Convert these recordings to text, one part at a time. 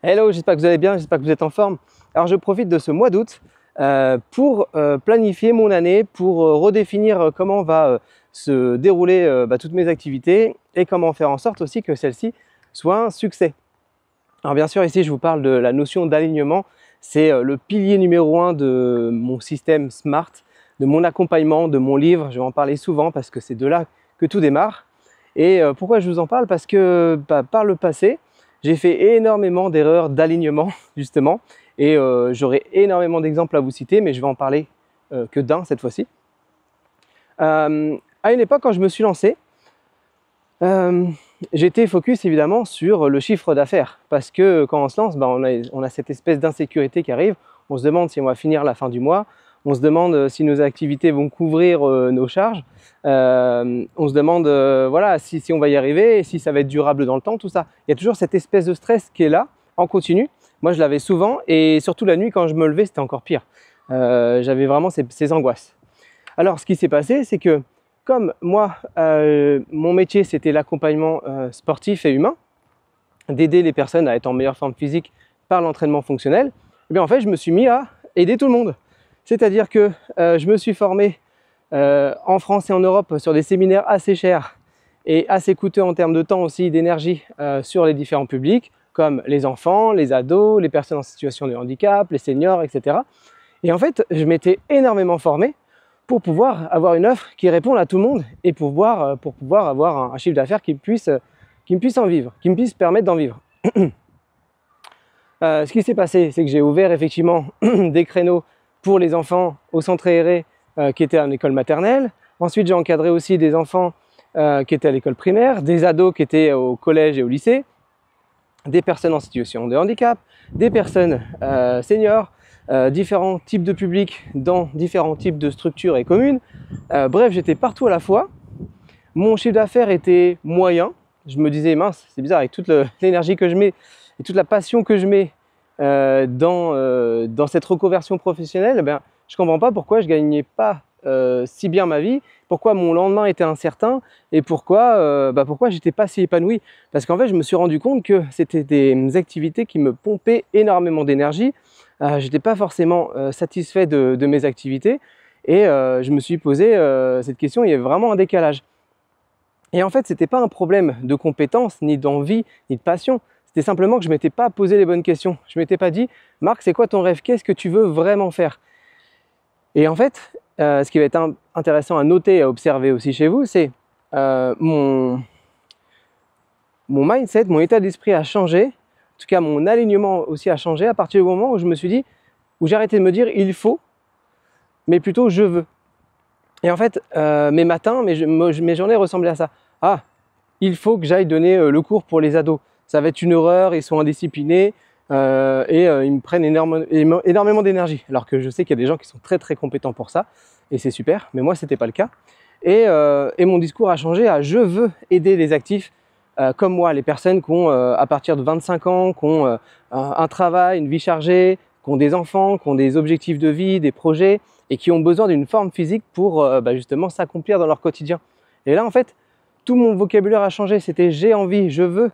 Hello, j'espère que vous allez bien, j'espère que vous êtes en forme. Alors je profite de ce mois d'août pour planifier mon année, pour redéfinir comment va se dérouler toutes mes activités et comment faire en sorte aussi que celle-ci soit un succès. Alors bien sûr ici je vous parle de la notion d'alignement, c'est le pilier numéro 1 de mon système SMART, de mon accompagnement, de mon livre. Je vais en parler souvent parce que c'est de là que tout démarre. Et pourquoi je vous en parle? Parce que par le passé, j'ai fait énormément d'erreurs d'alignement, justement, et j'aurai énormément d'exemples à vous citer, mais je vais en parler que d'un cette fois-ci. À une époque, quand je me suis lancé, j'étais focus évidemment sur le chiffre d'affaires, parce que quand on se lance, on a cette espèce d'insécurité qui arrive, on se demande si on va finir la fin du mois, on se demande si nos activités vont couvrir nos charges, on se demande voilà, si on va y arriver, si ça va être durable dans le temps, tout ça. Il y a toujours cette espèce de stress qui est là, en continu. Moi, je l'avais souvent, et surtout la nuit, quand je me levais, c'était encore pire. J'avais vraiment ces angoisses. Alors, ce qui s'est passé, c'est que comme moi, mon métier, c'était l'accompagnement sportif et humain, d'aider les personnes à être en meilleure forme physique par l'entraînement fonctionnel, eh bien, en fait, je me suis mis à aider tout le monde. C'est-à-dire que je me suis formé en France et en Europe sur des séminaires assez chers et assez coûteux en termes de temps aussi, d'énergie sur les différents publics, comme les enfants, les ados, les personnes en situation de handicap, les seniors, etc. Et en fait, je m'étais énormément formé pour pouvoir avoir une offre qui réponde à tout le monde et pour pouvoir avoir un chiffre d'affaires qui me puisse en vivre, qui me puisse permettre d'en vivre. Ce qui s'est passé, c'est que j'ai ouvert effectivement des créneaux pour les enfants au centre aéré qui étaient en école maternelle. Ensuite, j'ai encadré aussi des enfants qui étaient à l'école primaire, des ados qui étaient au collège et au lycée, des personnes en situation de handicap, des personnes seniors, différents types de publics dans différents types de structures et communes. Bref, j'étais partout à la fois. Mon chiffre d'affaires était moyen. Je me disais, mince, c'est bizarre, avec toute l'énergie que je mets et toute la passion que je mets dans cette reconversion professionnelle, je ne comprends pas pourquoi je ne gagnais pas si bien ma vie, pourquoi mon lendemain était incertain et pourquoi je n'étais pas si épanoui. Parce qu'en fait, je me suis rendu compte que c'était des activités qui me pompaient énormément d'énergie. Je n'étais pas forcément satisfait de mes activités et je me suis posé cette question, il y avait vraiment un décalage. Et en fait, ce n'était pas un problème de compétence, ni d'envie, ni de passion. C'était simplement que je ne m'étais pas posé les bonnes questions. Je ne m'étais pas dit, Marc, c'est quoi ton rêve? Qu'est-ce que tu veux vraiment faire? Et en fait, ce qui va être intéressant à noter et à observer aussi chez vous, c'est mon mindset, mon état d'esprit a changé. En tout cas, mon alignement aussi a changé à partir du moment où je me suis dit, où j'ai arrêté de me dire il faut, mais plutôt je veux. Et en fait, mes matins, mes journées ressemblaient à ça. Ah, il faut que j'aille donner le cours pour les ados. Ça va être une horreur, ils sont indisciplinés ils me prennent énormément d'énergie. Alors que je sais qu'il y a des gens qui sont très très compétents pour ça et c'est super, mais moi c'était pas le cas. Et mon discours a changé à je veux aider les actifs comme moi, les personnes qui ont à partir de 25 ans, qui ont un travail, une vie chargée, qui ont des enfants, qui ont des objectifs de vie, des projets et qui ont besoin d'une forme physique pour justement s'accomplir dans leur quotidien. Et là en fait, tout mon vocabulaire a changé, c'était j'ai envie, je veux,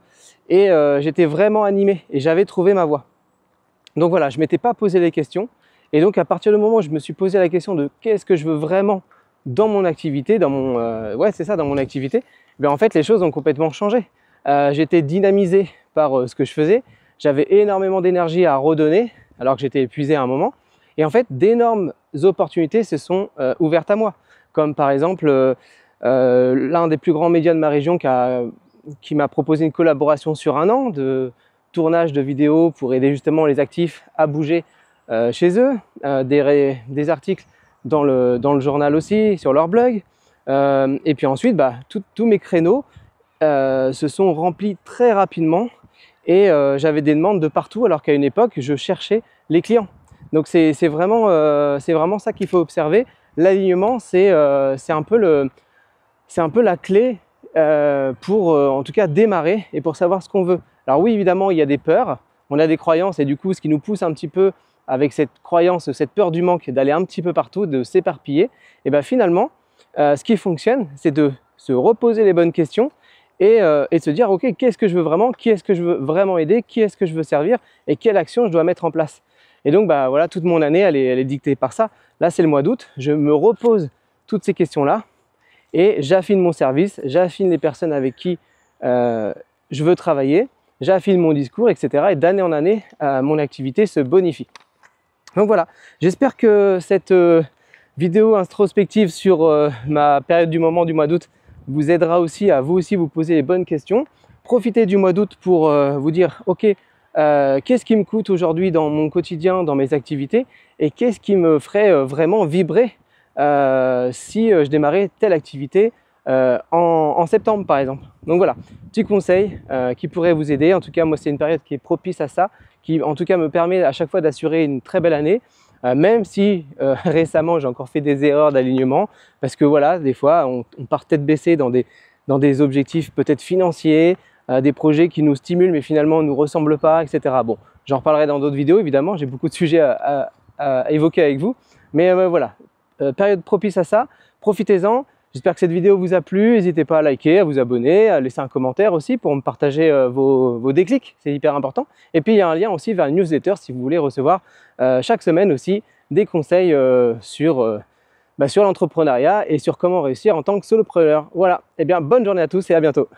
et j'étais vraiment animé et j'avais trouvé ma voie. Donc voilà, je ne m'étais pas posé les questions, et donc à partir du moment où je me suis posé la question de qu'est-ce que je veux vraiment dans mon activité, dans mon activité, en fait les choses ont complètement changé. J'étais dynamisé par ce que je faisais, j'avais énormément d'énergie à redonner alors que j'étais épuisé à un moment, et en fait d'énormes opportunités se sont ouvertes à moi, comme par exemple l'un des plus grands médias de ma région qui m'a proposé une collaboration sur 1 an de tournage de vidéos pour aider justement les actifs à bouger chez eux, des articles dans le journal aussi, sur leur blog. Et puis ensuite, tous mes créneaux se sont remplis très rapidement et j'avais des demandes de partout alors qu'à une époque, je cherchais les clients. Donc c'est vraiment ça qu'il faut observer. L'alignement, c'est un peu la clé pour en tout cas démarrer et pour savoir ce qu'on veut. Alors oui, évidemment, il y a des peurs, on a des croyances et du coup, ce qui nous pousse un petit peu avec cette croyance, cette peur du manque, d'aller un petit peu partout, de s'éparpiller, et finalement, ce qui fonctionne, c'est de se reposer les bonnes questions et de se dire ok, qu'est-ce que je veux vraiment, qui est-ce que je veux vraiment aider, qui est-ce que je veux servir et quelle action je dois mettre en place. Et donc bah voilà, toute mon année elle est dictée par ça. Là c'est le mois d'août, je me repose toutes ces questions-là et j'affine mon service, j'affine les personnes avec qui je veux travailler, j'affine mon discours, etc. Et d'année en année, mon activité se bonifie. Donc voilà, j'espère que cette vidéo introspective sur ma période du moment du mois d'août vous aidera aussi à vous poser les bonnes questions. Profitez du mois d'août pour vous dire ok, qu'est-ce qui me coûte aujourd'hui dans mon quotidien, dans mes activités, et qu'est-ce qui me ferait vraiment vibrer si je démarrais telle activité en septembre par exemple. Donc voilà, petit conseil qui pourrait vous aider. En tout cas, moi c'est une période qui est propice à ça, qui en tout cas me permet à chaque fois d'assurer une très belle année, même si récemment j'ai encore fait des erreurs d'alignement, parce que voilà, des fois on part tête baissée dans des objectifs peut-être financiers, des projets qui nous stimulent mais finalement ne nous ressemblent pas, etc. Bon, j'en reparlerai dans d'autres vidéos évidemment, j'ai beaucoup de sujets à évoquer avec vous, mais voilà, période propice à ça, profitez-en. J'espère que cette vidéo vous a plu, n'hésitez pas à liker, à vous abonner, à laisser un commentaire aussi pour me partager vos déclics, c'est hyper important. Et puis il y a un lien aussi vers une newsletter si vous voulez recevoir chaque semaine aussi des conseils sur l'entrepreneuriat et sur comment réussir en tant que solopreneur. Voilà, et bien bonne journée à tous et à bientôt.